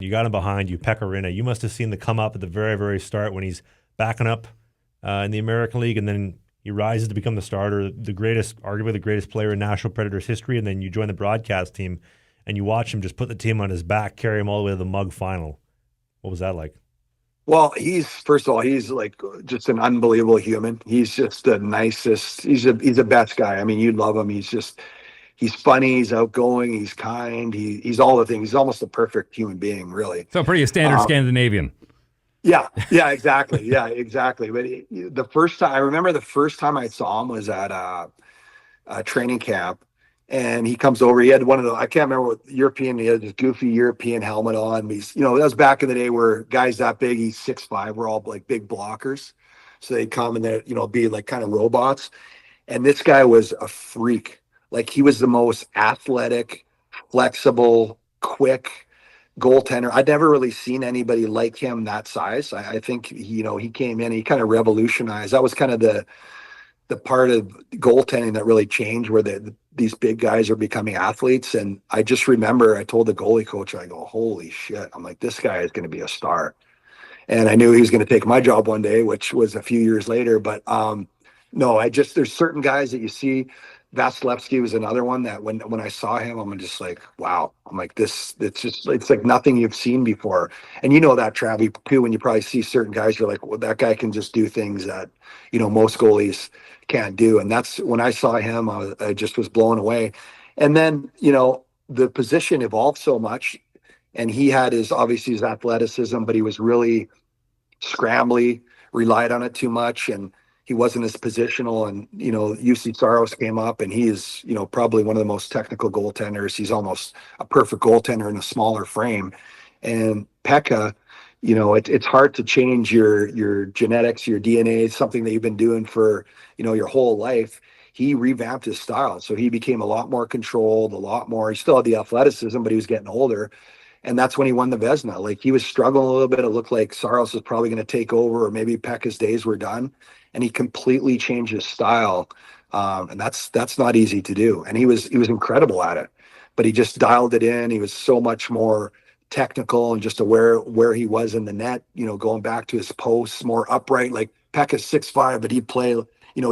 You got him behind you, Pekka Rinne. You must have seen the come up at the very, very start when he's backing up in the American League, and then he rises to become the starter, the greatest, arguably the greatest player in Nashville Predators history, and then you join the broadcast team, and you watch him just put the team on his back, carry him all the way to the Mug final. What was that like? Well, first of all, he's like just an unbelievable human. He's just the nicest. He's the best guy. I mean, you'd love him. He's funny. He's outgoing. He's kind. He's all the things. He's almost the perfect human being, really. So pretty standard Um, Scandinavian. yeah, exactly. Yeah, exactly. But the first time I remember, the first time I saw him was at a training camp, and he comes over. He had one of the, I can't remember what European. He had this goofy European helmet on. That was back in the day where guys that big, he's 6'5", were all like big blockers. So they'd come and they be like kind of robots. And this guy was a freak. Like, he was the most athletic, flexible, quick goaltender. I'd never really seen anybody like him that size. I think he came in, he kind of revolutionized. That was kind of the part of goaltending that really changed, where these big guys are becoming athletes. And I just remember I told the goalie coach, I go, holy shit. I'm like, this guy is going to be a star. And I knew he was going to take my job one day, which was a few years later. But no, there's certain guys that you see. Vasilevsky was another one that when I saw him, I'm just like, wow. I'm like, it's like nothing you've seen before. And you know that, Travi, too, when you probably see certain guys, you're like, well, that guy can just do things that, most goalies can't do. And that's when I saw him, I just was blown away. And then, the position evolved so much, and he had obviously his athleticism, but he was really scrambly, relied on it too much, and he wasn't as positional. And UC Saros came up, and he is probably one of the most technical goaltenders. He's almost a perfect goaltender in a smaller frame. And Pekka, it's hard to change your genetics, your DNA, something that you've been doing for your whole life. He revamped his style, so he became a lot more controlled, a lot more. He still had the athleticism, but he was getting older. And that's when he won the Vezina. Like, he was struggling a little bit. It looked like Saros was probably going to take over, or maybe Pekka's days were done. And he completely changed his style. And that's not easy to do. And he was incredible at it, but he just dialed it in. He was so much more technical and just aware where he was in the net, going back to his posts, more upright. Like, Pekka's 6'5", but he'd play,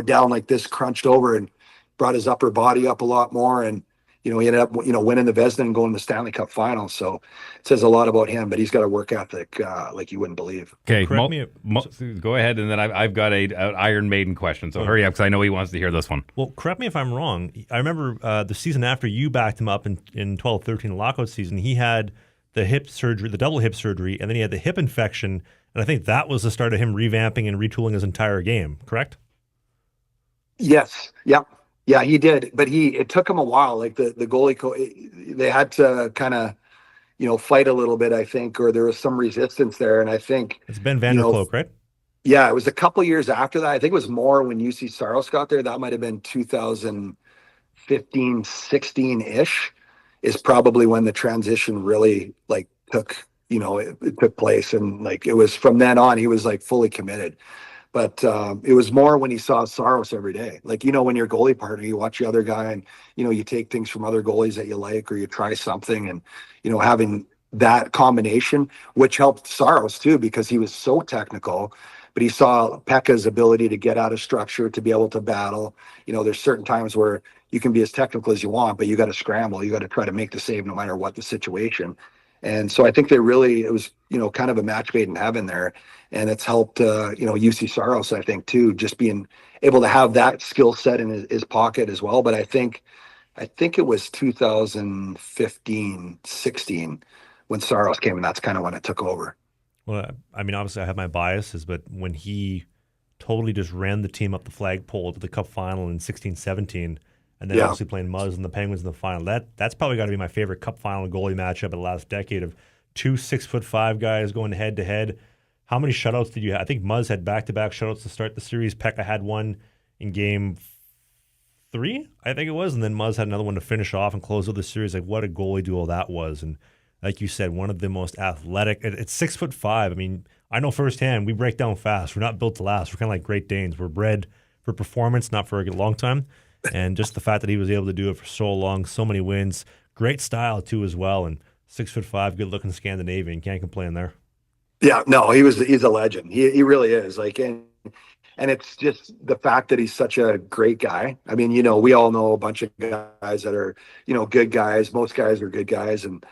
down like this, crunched over, and brought his upper body up a lot more. And he ended up, winning the Vezina and going to the Stanley Cup Finals. So it says a lot about him, but he's got a work ethic like you wouldn't believe. Okay, Correct me. go ahead, and then I've got an Iron Maiden question. So hurry up, because I know he wants to hear this one. Well, correct me if I'm wrong. I remember the season after you backed him up in 12-13, the lockout season, he had the hip surgery, the double hip surgery, and then he had the hip infection. And I think that was the start of him revamping and retooling his entire game, correct? Yes. Yep. Yeah, he did, but it took him a while. Like, the goalie, they had to kind of, fight a little bit, I think, or there was some resistance there. And I think It's Ben Vanderklook, right? yeah, it was a couple years after that. I think it was more when UC Saros got there. That might have been 2015, 16-ish, is probably when the transition really like took, it took place. And like, it was from then on, he was like fully committed. But it was more when he saw Saros every day. Like, when you're a goalie partner, you watch the other guy, and, you take things from other goalies that you like, or you try something. And, having that combination, which helped Saros too, because he was so technical, but he saw Pekka's ability to get out of structure, to be able to battle. There's certain times where you can be as technical as you want, but you got to scramble. You got to try to make the save no matter what the situation. And so I think it was, kind of a match made in heaven there. And it's helped, UC Saros, I think, too, just being able to have that skill set in his pocket as well. But I think it was 2015, 16 when Saros came, and that's kind of when it took over. Well, I mean, obviously I have my biases, but when he totally just ran the team up the flagpole to the Cup final in 16-17, and then obviously playing Muzz and the Penguins in the final, that's probably got to be my favorite Cup final goalie matchup of the last decade, of two 6'5" guys going head to head. How many shutouts did you have? I think Muzz had back-to-back shutouts to start the series. Pekka had one in game 3, I think it was, and then Muzz had another one to finish off and close out the series. Like, what a goalie duo that was. And like you said, one of the most athletic. It's 6'5". I mean, I know firsthand, we break down fast. We're not built to last. We're kind of like Great Danes. We're bred for performance, not for a long time. And just the fact that he was able to do it for so long, so many wins, great style too as well. And 6'5", good looking Scandinavian. Can't complain there. Yeah, no, he's a legend. He really is. Like, and it's just the fact that he's such a great guy. I mean, we all know a bunch of guys that are, good guys. Most guys are good guys and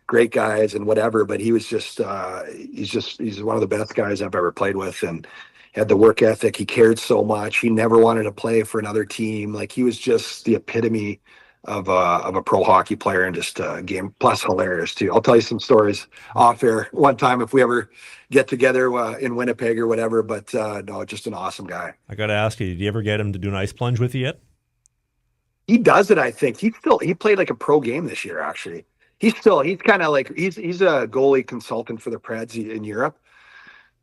great guys and whatever, but he was just he's one of the best guys I've ever played with, and had the work ethic. He cared so much. He never wanted to play for another team. Like, he was just the epitome of a pro hockey player, and just game plus hilarious too. I'll tell you some stories off air one time if we ever get together in Winnipeg or whatever. But no, just an awesome guy. I got to ask you, did you ever get him to do an ice plunge with you yet? He does it. I think he played like a pro game this year. Actually, he's kind of like he's a goalie consultant for the Preds in Europe.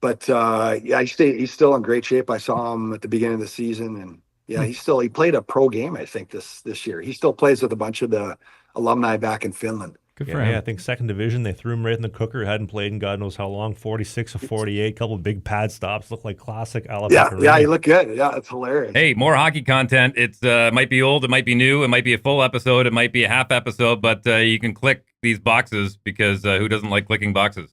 But yeah, he's still in great shape. I saw him at the beginning of the season, and yeah, he played a pro game, I think, this year. He still plays with a bunch of the alumni back in Finland. Good for him. Yeah, I think second division, they threw him right in the cooker. Hadn't played in God knows how long. 46 of 48, couple of big pad stops. Looked like classic Alabama. Yeah, he looked good. Yeah, it's hilarious. Hey, more hockey content. It's might be old, it might be new, it might be a full episode, it might be a half episode, but you can click these boxes because who doesn't like clicking boxes?